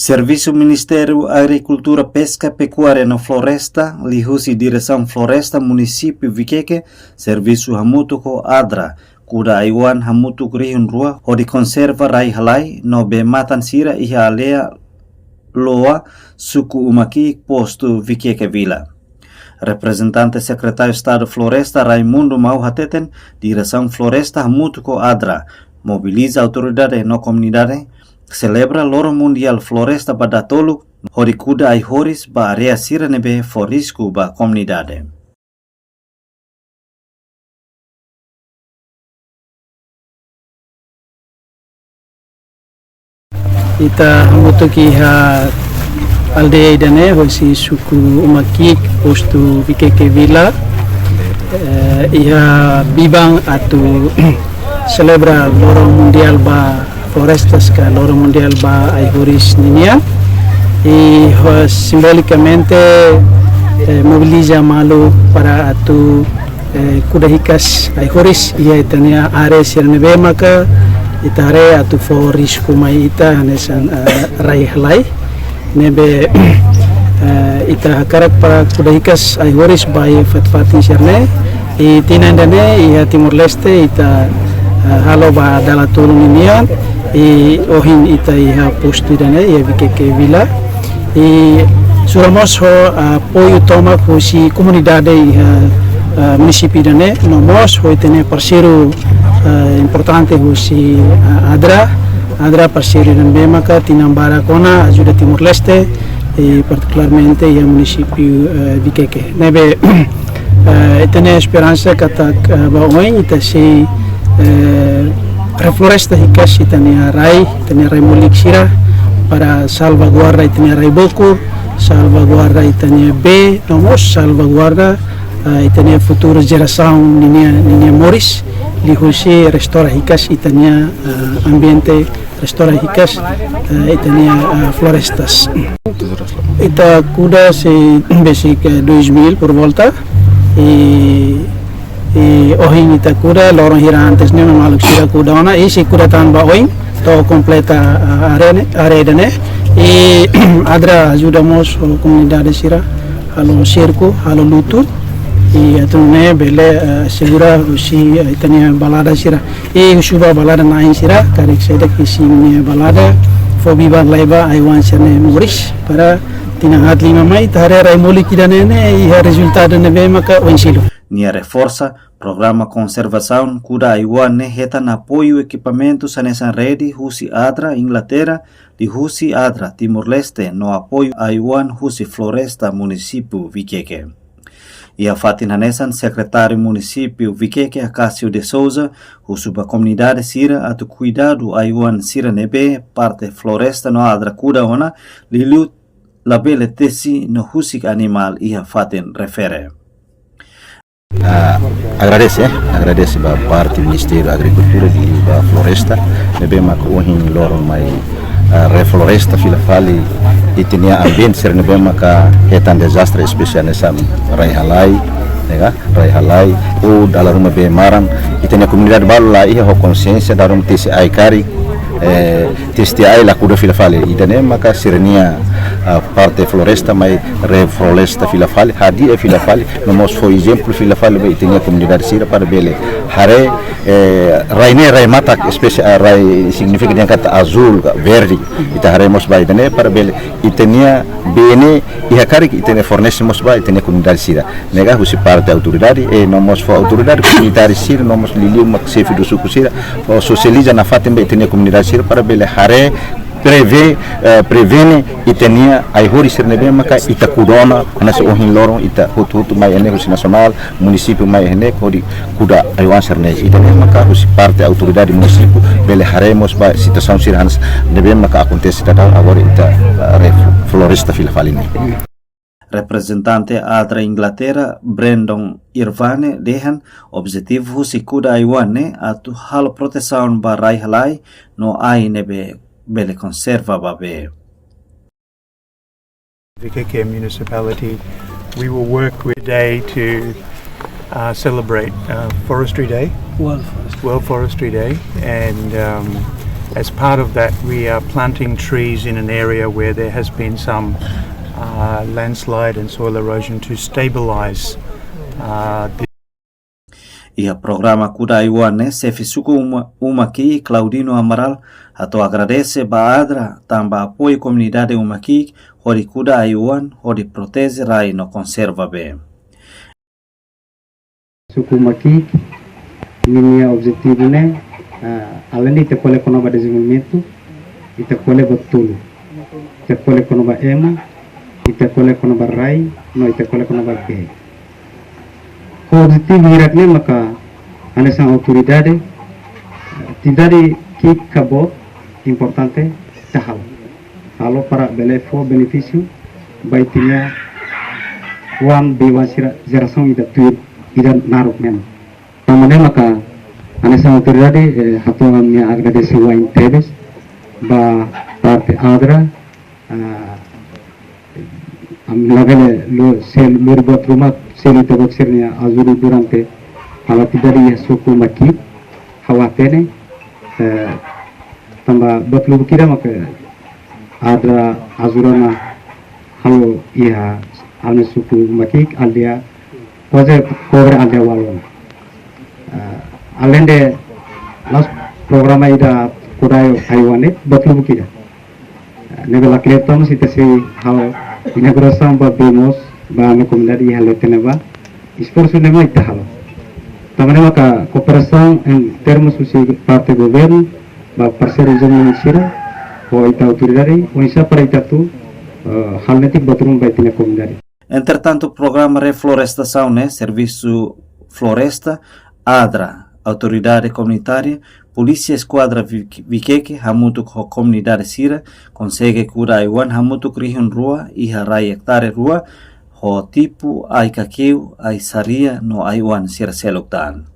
Serviço Ministério Agricultura, Pesca, Pecuária na Floresta, Lihusi Direção Floresta, Município Viqueque, Serviço Hamutuko Adra, Kuda Aiwan Hamutuko Rihun Rua, Odi Conserva Rai Halai, Nobe Matan Sira Iha Alea Loa, Suku Umaki, Posto Viqueque Vila. Representante Secretário de Estado Floresta, Raimundo Mauhateten, Direção Floresta Hamutuko Adra, mobiliza autoridade na comunidade, celebra Loro Mundial Floresta Badatolo, Horikuda ai Horis ba area Siranebe Forisku ba comunidade. Ita hamutuki ha aldeia idane hosi suku Umaki posto Viqueque Vila iha bibang atu celebra Loro Mundial ba Florestas ka Loro Mundial ba Aihoris Ninia y simbólicamente moviliza malu para atu kudahikas Aihoris ia itania are sirnebe maka itare atu foris kumai ita hanesan rai halai nebe ita hakarak para kudahikas Aihoris ba fatfati sirne i tinandane ia Timor Leste ita halo ba dala turun ninia e ohin ita iha posto idane ia Viqueque Vila e suramos ho apoio toma hosi comunidade iha município idane nomos ho itene parceiro importante hosi Adra parceiro idane maka tinambara kona ajuda Timor Leste e particularmente ia município Viqueque nebe itene esperança kata baoin ita se refloresta hikas itania rai molik sira para salvaguarda itania rai boku, salvaguarda itania B, nomos salvaguarda itania futura geração ninia moris, lihusi restaura hikas itania ambiente restaura hikas itania florestas. Ita kuda se basic 2000 por volta e ohin ita kuda lorong hira antes ne maluk sira kuda ona isi kuda tan ba ohin to completa are dane e Adra ajudamos comunidade sira halo cerco halo lutu e atune bele segura usi itania balada sira e usuba balada nain sira karik seda kisi balada fobiba laiba aiwan serne muris para tinangat lima mai tare raimoli kidane ne e resultado ne be maka oinsilo Nia reforça programa conservação Kuda Aiwan ne heta na apoio equipamentos nessa rede Husi Adra Inglaterra de Husi Adra Timor Leste no apoio Aiwan Husi Floresta Município Viqueque. E a fatina nessan secretário município Viqueque Acácio de Souza husuba comunidade sira atu cuidado Aiwan sira nebe parte floresta no Adra Kuda ona lilu labele tesi no Husi animal e a fatin refere. Agradece a parte do Ministério da Agricultura da Floresta, nebe mak ohin loro mai refloresta filafali e tinha ambiente ser nebe mak hetan desastre especial nessa rai halai o dalam rumah be maram e tinha comunidade bala ia ho consciência dalam tisi ai kari testi ai la kuda filafali e dane mak serenia parte floresta mai refloresta filafali hadi filafali nomos for exemplo filafali be tinha comunidade sira para bele hare rai mata especial rai significa yang kata azul verde ita hare mos bai dane para bele itenia bene e hakari itenia fornece mos bai itenia comunidade sira nega husi parte autoridade e nomos for autoridade comunidade sira nomos liliu mak sefi do suku sira o socializa na fatembe itenia comunidade sira para bele hare prevene itenia Aihoris sirnebe maka ita kudona nasa ohin lorong ita hutu mai ene husi nasional município mai ene kodi kuda Aiwan sirne itenia maka husi parte autoridade município bele haremos ba situação sirhanas nebe maka acontece tada agora ita floresta filafalini. Representante Adra Inglaterra Brandon Irvane dehan objetivo husi kuda Aiwan ne atu hal proteção ba rai halai no ai nebe bele conserva babe. Viqueque municipality, we will work with day to celebrate Forestry Day, World Forestry Day, and As part of that, we are planting trees in an area where there has been some landslide and soil erosion to stabilize the Ia programa Kuda Iwane Sefisuku Umaki Claudino Amaral atau agradece Baadra tamba apoio comunidade Umaki hori Kuda Iwan hori protege rai no conserva be. Suku Maki minha objetivo né além de ter colhe com desenvolvimento e ter colhe betul ter colhe com ema e ter colhe com rai no e ter colhe com be o objetivo iraknya maka essa autoridade tidak que acabou importante tahal halo para benefício vai tinha uang bewasira geração ida naruk men tamane maka essa autoridade hatuannya agradece wa interes ba parte adra amlagale lo sel berbuat rumah sel itu boxernya azuri durante ala tidari suku Maki hawatene tambah betlu kira maka ada azurana halo iya alme suku Maki aldia wajah cover aldia walon alende las programa ida kudayo haiwane betlu kira nebela kletom sitasi hal inauguração ba demos ba me comunidade halo teneba esforço nema ita halo também maka cooperação em termos de parte do governo ba parceiro ministério ou ita autoridade ou isa para ita tu hal netik batrum ba itina comunidade. Entretanto, o programa Reflorestação, né, Serviço Floresta, ADRA, Autoridade Comunitária, Polícia Esquadra Vikeke, Hamutuk ho Comunidade Sira, consegue curar Iwan Hamutuk Rihun Rua e Harai Hectare Rua, ho tipo ai kakeu ai saria no Iwan Sira Seloktan.